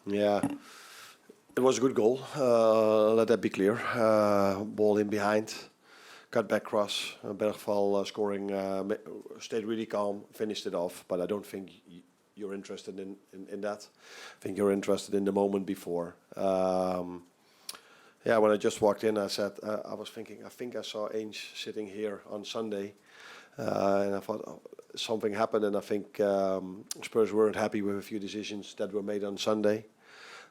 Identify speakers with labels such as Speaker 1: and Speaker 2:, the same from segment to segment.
Speaker 1: Yeah, it was a good goal. Let that be clear. Ball in behind, cut back cross. Bergval scoring, stayed really calm, finished it off. But I don't think you're interested in that. I think you're interested in the moment before. Yeah, when I just walked in, I said, I was thinking, I think I saw Ainge sitting here on Sunday. And I thought something happened, and I think Spurs weren't happy with a few decisions that were made on Sunday.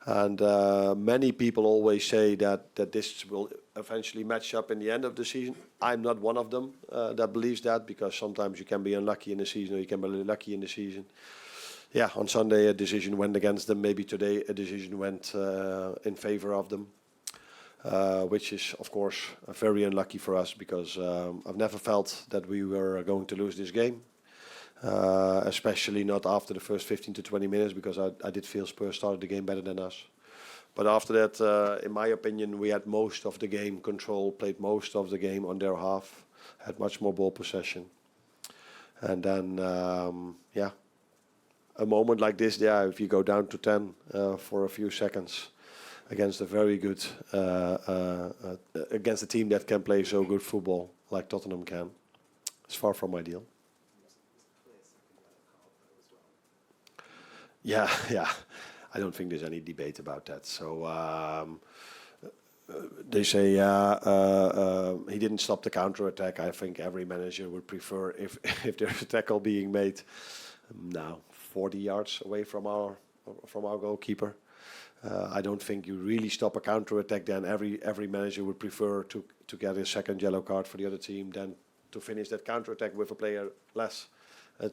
Speaker 1: And many people always say that this will eventually match up in the end of the season. I'm not one of them that believes that, because sometimes you can be unlucky in the season or you can be lucky in the season. Yeah, on Sunday a decision went against them. Maybe today a decision went in favor of them. Which is, of course, very unlucky for us, because I've never felt that we were going to lose this game, especially not after the first 15 to 20 minutes, because I did feel Spurs started the game better than us. But after that, in my opinion, we had most of the game control, played most of the game on their half, had much more ball possession. And then, yeah, a moment like this, yeah, if you go down to 10 for a few seconds, against a very good, against a team that can play so good football like Tottenham can. It's far from ideal. Yeah, yeah. I don't think there's any debate about that. So they say he didn't stop the counter-attack. I think every manager would prefer if there's a tackle being made now 40 yards away from our goalkeeper. I don't think you really stop a counter-attack. Then every manager would prefer to get a second yellow card for the other team than to finish that counter-attack with a player less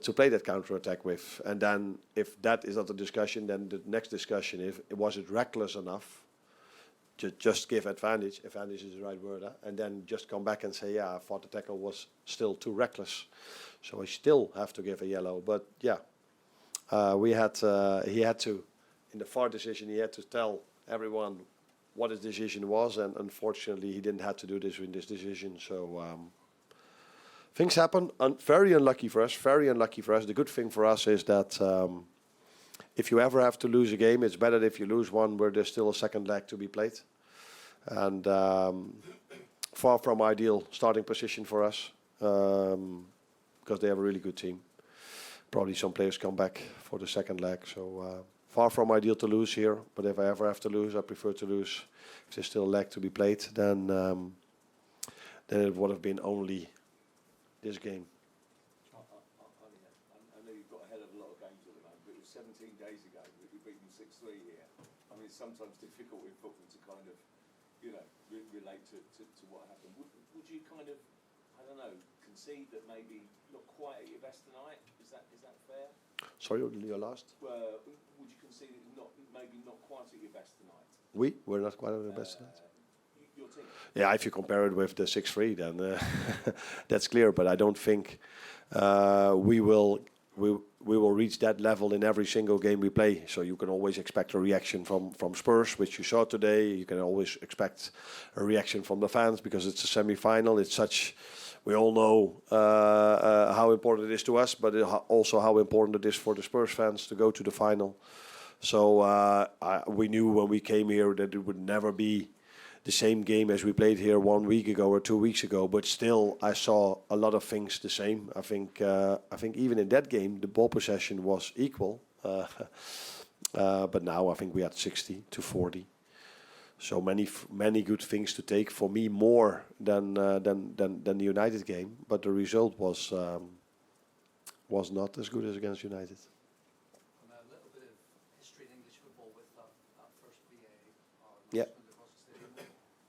Speaker 1: to play that counter-attack with. And then if that is not the discussion, then the next discussion is, was it reckless enough to just give advantage? Advantage is the right word. And then just come back and say, yeah, I thought the tackle was still too reckless. So I still have to give a yellow. But yeah, he had to. In the VAR decision, he had to tell everyone what his decision was, and unfortunately, he didn't have to do this in this decision. So things happen. Very unlucky for us. Very unlucky for us. The good thing for us is that if you ever have to lose a game, it's better if you lose one where there's still a second leg to be played. And far from ideal starting position for us, because they have a really good team. Probably some players come back for the second leg. So. Far from ideal to lose here, but if I ever have to lose, I prefer to lose. If there's still a leg to be played, then it would have been only this game.
Speaker 2: I know you've got a hell of a lot of games at the moment, but it was 17 days ago that you beat them 6-3 here. I mean, it's sometimes difficult in football to kind of, relate to what happened. Would you kind of, I don't know, concede that maybe not quite at your best tonight? Is that fair?
Speaker 1: Sorry, your last?
Speaker 2: Would you concede it maybe not quite at your best tonight?
Speaker 1: We're not quite at our best tonight.
Speaker 2: Your team?
Speaker 1: Yeah, if you compare it with the 6-3, then that's clear. But I don't think we will reach that level in every single game we play. So you can always expect a reaction from Spurs, which you saw today. You can always expect a reaction from the fans, because it's a semi-final. It's such... We all know how important it is to us, but also how important it is for the Spurs fans to go to the final. So we knew when we came here that it would never be the same game as we played here 1 week ago or 2 weeks ago. But still, I saw a lot of things the same. I think even in that game, the ball possession was equal. But now I think we had 60-40. So many good things to take, for me more than the United game, but the result was not as good as against United.
Speaker 3: And a little bit of history in English football with that first VAR.
Speaker 1: Yeah.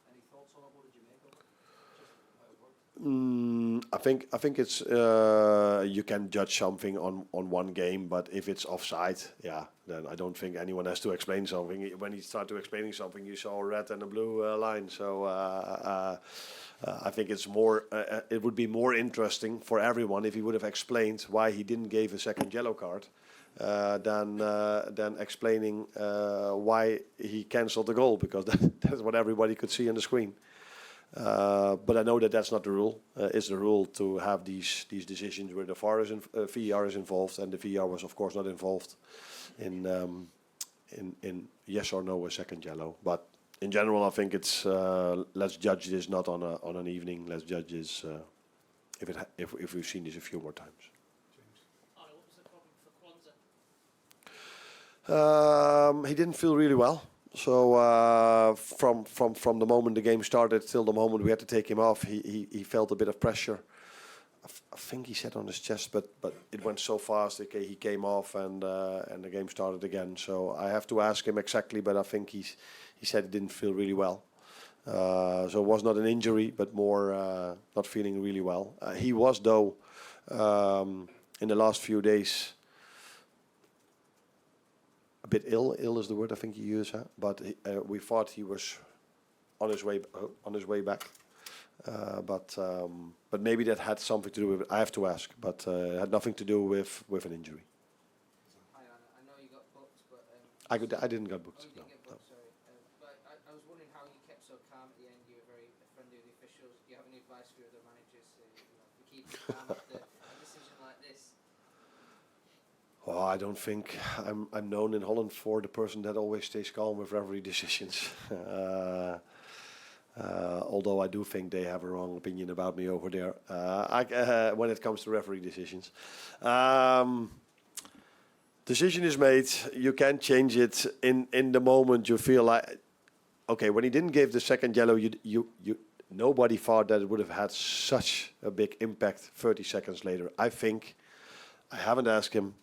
Speaker 3: Any thoughts on it? What did you make of it? Just how it worked?
Speaker 1: I think it's you can judge something on one game, but if it's offside, yeah, then I don't think anyone has to explain something. When he started explaining something, you saw a red and a blue line. So I think it's more. It would be more interesting for everyone if he would have explained why he didn't give a second yellow card, than explaining why he cancelled the goal, because that's what everybody could see on the screen. But I know that that's not the rule. It's the rule to have these decisions where the VAR is involved, and the VAR was of course not involved in in yes or no a second yellow. But in general, I think it's let's judge this not on an evening. Let's judge this if we've seen this a few more times.
Speaker 3: Arnie, what was the problem for Kwanzaa?
Speaker 1: He didn't feel really well. So from the moment the game started till the moment we had to take him off, he felt a bit of pressure. I think he said on his chest, but it went so fast. Okay, he came off and the game started again. So I have to ask him exactly, but I think he said he didn't feel really well. So it was not an injury, but more not feeling really well. He was though in the last few days a bit ill. Ill is the word I think you use, huh? But we thought he was on his way back. But maybe that had something to do with it. I have to ask, but it had nothing to do with an injury.
Speaker 4: Hi, Anna. I know you got booked, but
Speaker 1: I didn't get booked.
Speaker 4: oh, you
Speaker 1: No,
Speaker 4: didn't get
Speaker 1: no.
Speaker 4: booked, sorry. But I was wondering how you kept so calm at the end. You were very friendly with the officials. Do you have any advice for other managers to keep calm after a decision like this?
Speaker 1: Well, I don't think I'm known in Holland for the person that always stays calm with referee decisions. Although I do think they have a wrong opinion about me over there when it comes to referee decisions. Decision is made. You can't change it in the moment. You feel like, okay, when he didn't give the second yellow, nobody thought that it would have had such a big impact 30 seconds later. I think, I haven't asked him,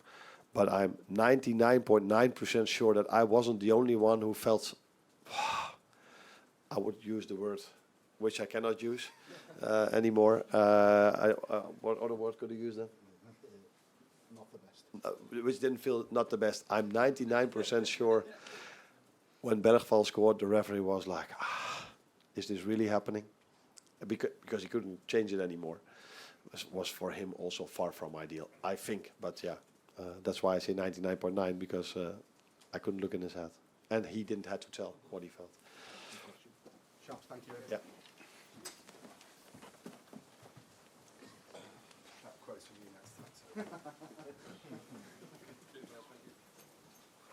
Speaker 1: but I'm 99.9% sure that I wasn't the only one who felt, I would use the word which I cannot use anymore. What other word could I use then?
Speaker 5: Not the best.
Speaker 1: Which didn't feel not the best. I'm 99% sure when Bergval scored, the referee was like, is this really happening? Because he couldn't change it anymore. Was for him also far from ideal, I think. But yeah, that's why I say 99.9, because I couldn't look in his head. And he didn't have to tell what he felt.
Speaker 5: Sharps, thank you.
Speaker 1: Yeah.